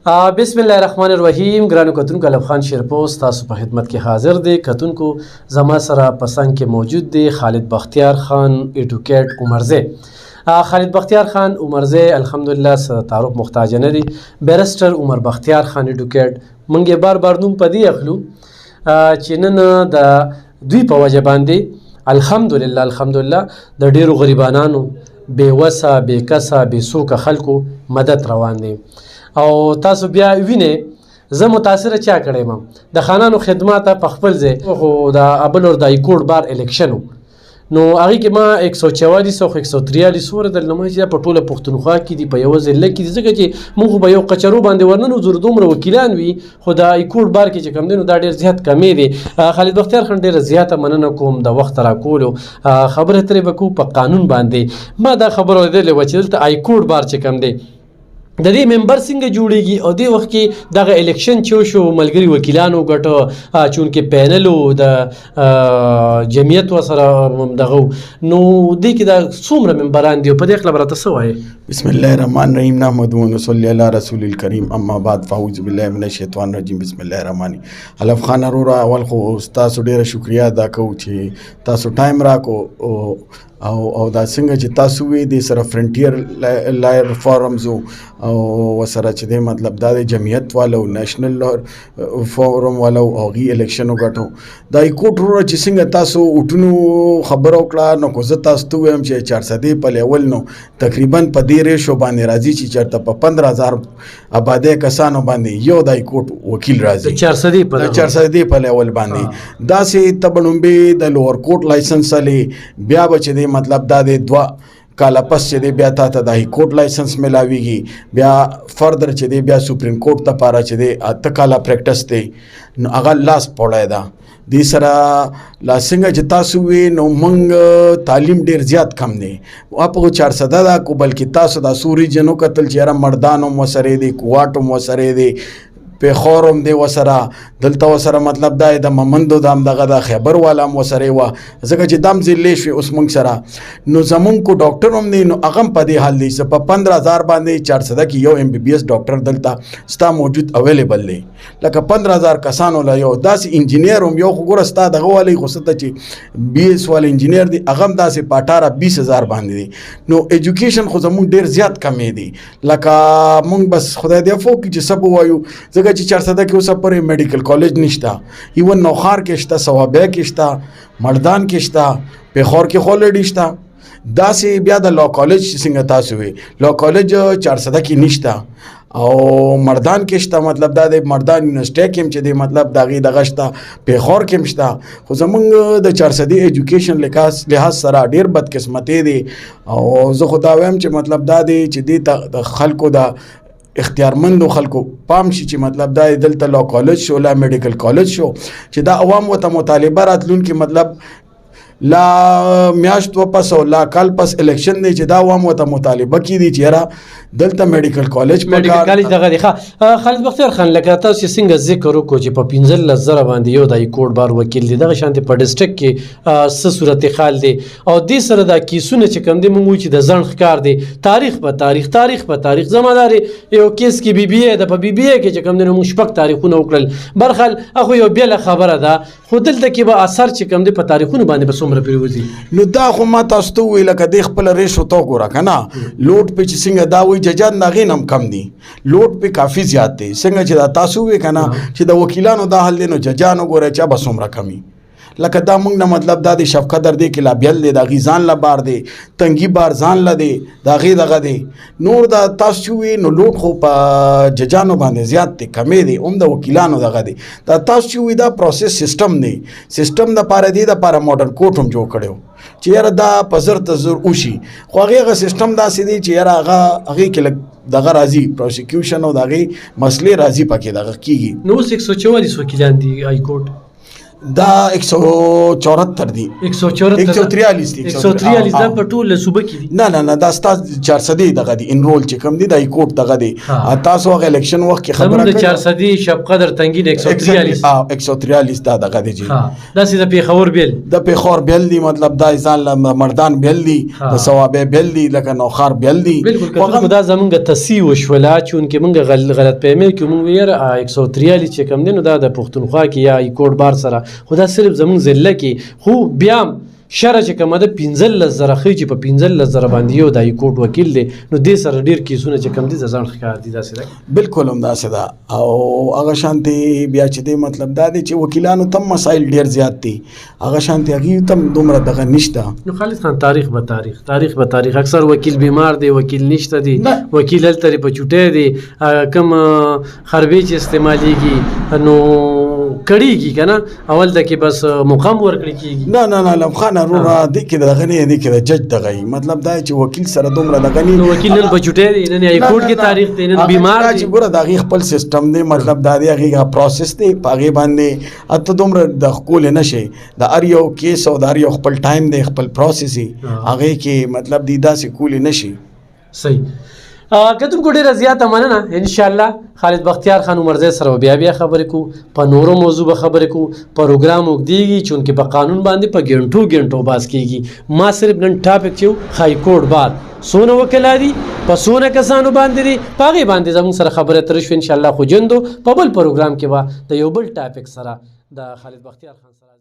بسم الله الرحمن الرحیم. ګرانو کتونکو، الف خان شیرپوست تاسو په خدمت کې حاضر دی. کتونکو زما سره پسنګ کې موجود دی خالد بختیار خان ایډوکیټ عمرزی. خالد بختیار خان عمرزی الحمدلله تعارف محتاج نه دی. بیرسټر عمر بختیار خان ایډوکیټ مونږ یې بار بار نوم په دې اخلو چې نن د دوی په وجه باندې الحمدلله د ډیرو غریبانانو بې وسه بې کسه بې سوکه خلکو مدد روان دی. او تاسو بیا وینئ زه متاثره چا کړی یم د خانانو خدمات په خپل ځای خو د ابل اور د هایکورټ بار الیکشن نو هغې کې ما 144 او 143 ورته لمه چې په ټوله پښتونخوا کې دي په یوه ضلع کې دي ځکه چې موږ خو به یو قچرو باندې ورننو زور دومره وکیلان وي خو د هایکورټ بار کې چې کوم دی نو دا ډېر زیات کمې دی. خالد بختیار خان ډېره زیاته مننه کوم د وخت راکولو خبرې اترې به کوو په قانون باندې. ما دا خبره اورېدلې وه چې دلته هایکورټ بار چې کوم دی د دې ممبر څنګه جوړیږي او دې وخت کې دغه الیکشن چې وشو ملګري وکیلانو ګټه چونکې پینل د جمعیت ورسره دغه نو دې کې دا څومره ممبران دي او په دې خبره راته څه وایي؟ بسم الله الرحمن الرحیم نحمده ونصلي علی رسول الکریم اما بعد فاعوذ بالله من الشیطان الرجیم بسم الله الرحمن الرحیم. الف خان وروره اول خو تاسو ډیره شکریا ادا کوو چې تاسو ټایم راکو او دا څنګه چې تاسو وی د سره فرنټیر لایر فورمز او وسره چې د مطلب دا د جمعیت والو نېشنل فورم والو او غي الیکشن وګټو دا هایکورټ وروره چې څنګه تاسو وټونو خبرو کړه نو کو زه تاسو ته وایم چې 400 په لیول نو تقریبا په دې ریشو باندې راځي چې چرته په 15000 آبادی کسانو باندې یو د هایکورټ وکیل راځي 400 په لیول باندې دا سي تبړمبه د لوور کوټ لایسنس علي بیا بچ دی مطلب دا د 2 کاله پس چې دی بیا ته د هایکورټ لایسنس ملاویږي بیا فردر چې دی بیا سپریم کورټ ته پاره چې دی 8 کاله پریکټس دی نو هغه لاس پوړای دا دې سره لا څنګه چې تاسو وی نو موږ تعلیم ډیر زیات کم دی په 400 دا کو بلکې تاسو د سوري جنو قتل چیرې مردانو مسره دی کوواټو مسره دی په خورم دی وسره دلته وسره مطلب دا د ممندو دام دغه د خیبر والا وسره و ځکه چې دم ضلع شوي اوس موږ سره نو زمون کو ډاکټر هم دی نو هغه په دې حال دی چې په 15000 باندې 400 کې یو MBBS ډاکټر دلته ستا موجود اویلیبل دی لکه 15000 کسانو لا یو داسې انجینیر هم یو خو ګوره ستا دغه والی خو ست چې 20 والا انجینیر دی هغه هم داسې په 18-20000 باندې دی نو ایجوکیشن خو زمون ډیر زیات کمې دی لکه موږ بس خدای دې عفو کړي چې سب وایو ځکه چې 400 کې اوسه پرې میډیکل کالج نشته ایون نوخار کې شته ثوابه کې شته مردان کې شته پیښور کې خولډی شته داسې بیا د لا کالج څنګه تاسو وي لا کالج 400 کې نشته او مردان کې شته مطلب دا د مردان یونیورسيټي کې چې د مطلب دغه دغه شته پیښور کې شته خو زمونږ د 400 ایجوکیشن لحاظ سره ډیر بد قسمتي دي او زه خو دا وایم چې مطلب دا دی چې د خلکو د اختیارمندو خلکو پام شي چې مطلب دا دلته لا کالج شو لا میډیکل کالج شو چې دا عوام وته مطالبه راتلونکي مطلب لا میاشت و پس او لا کال پس الیکشن دی چې دا عوام وته مطالبه کی دي چې را دلته میډیکل کالج دغه دی. خالد بختیار خان لکه تاسو څنګه ذکر وکړو چې په 15000 باندې یو د هایکورټ بار وکیل دی دغه شانتي په ډیسټریکټ کې څه صورتحال دی او دې سره دا کیسونه چې کوم دی موږ چې د ځان ښکار دی تاریخ په تاریخ زمادار یو کیس کې BBA د په BBA کې چې کوم دی موږ شپږ تاریخونه وکړل برخل اخو یو بل خبره ده خو دلته کې به اثر چې کوم دی په تاریخونو باندې نو دا خو ما تاسو ته وی لکه د خپل ریشو تو ګوره کنه لوټ په چې څنګه دا وی ججات ناغین هم کم دي لوټ په کافی زیات دي څنګه چې دا تاسو وی کنه چې د وکیلانو دا حل نو ججانو ګوره چا بسومره کمی لکه دا موږ نه مطلب دا د شفقت در دی کې لا بیل دی دا غیزان لا بار دی تنګي بار ځان لا دی دا غي دغه دی نور دا تاسو وی نو لوټ خو په ججانو باندې زیات دی کمې دی هم د وکیلانو دغه دی دا تاسو وی دا پروسس سیستم دی سیستم د پاره دی د پاره ماډرن کوټ هم جوړ کړو چې یاره دا پزر تزر وشي خو هغه سیستم داسې دی چې یاره هغه کې دغه راځي پروسیکیوشن او دغه مسلې راځي پکې دغه کیږي نو 144 وکیلان دی هایکورټ دا 174 دی 143 دی 143 دا په ټول صوبه کې دي. نه دا ستا 400 دغه دی انرول چې کوم دی د هایکورټ دغه دی. تاسو هغه الیکشن وخت کې خبره کړه 400 شب قدر تنګین 143 دا دغه دی. دا سي د پیښور بیل د پیښور بیل دی، مطلب دا ځان مردان بیل دی، د ثوابه بیل دی، لکه نوخار بیل دی. بالکل دا زمونږ تصحیح وشولا چون کې مونږ غلط فهمي کې مونږ ویره 143 چې کوم دی نو دا د پښتونخوا کې یا هایکورټ بار سره خو دا صرف زمونږ ضلع کې خو بیا شرع چې کومه ده 15,000 ښیي چې په 15,000 باندې یو د هایکورټ وکیل دی نو دې سره ډېر کیسونه چې کوم دي د ځان ښکار دي. داسې ده بالکل همداسې ده. او هغه شانتې بیا چې دی مطلب دا دی چې وکیلانو تم مسایل ډېر زیات دي، هغه شانتې هغوی تم دومره دغه نشته. نو خالد خان تاریخ به تاریخ اکثر وکیل بیمار دی، وکیل نشته دی، وکیل هلته په چوټی دی، کوم خربې چې استعمالیږي نو کړیږي که نه اول ته کې بس مقام ورکړی کېږي. نه لمخانه وروره دې کې دغه نه دې کې د جج دغه مطلب دا چې وکیل سره دومره دغه نو وکیل نن په چوټی دی، نن هایکورټ کې تاریخ دی، نن بیمار دی. چې ګوره د هغې خپل سیسټم دی، مطلب دا دی هغې پروسس دی، په هغې باندې اته دومره د ښکولی نه شي. د هر یو کیس او د هر یو خپل ټایم دی، خپل پروسس یي، هغې کې مطلب دی داسې کولی نه شي. صحیح. کتونکو ډېره زیاته مننه. انشاءالله خالد بختیار خان عمرزی سره بیا خبرې کوو، په نورو موضوع به خبرې کوو. پروګرام اوږدېږي چونکې په قانون باندې په ګنټو باز کېږي. ما صرف نن ټاپک چې هایکورټ بار څونه وکلا دي، په څونه کسانو باندې دي، په هغې باندې زموږ سره خبرې اترې شوې. انشاءالله خو جندو په بل پروګرام کې به د یو بل ټاپک سره د خالد بختیار خان سره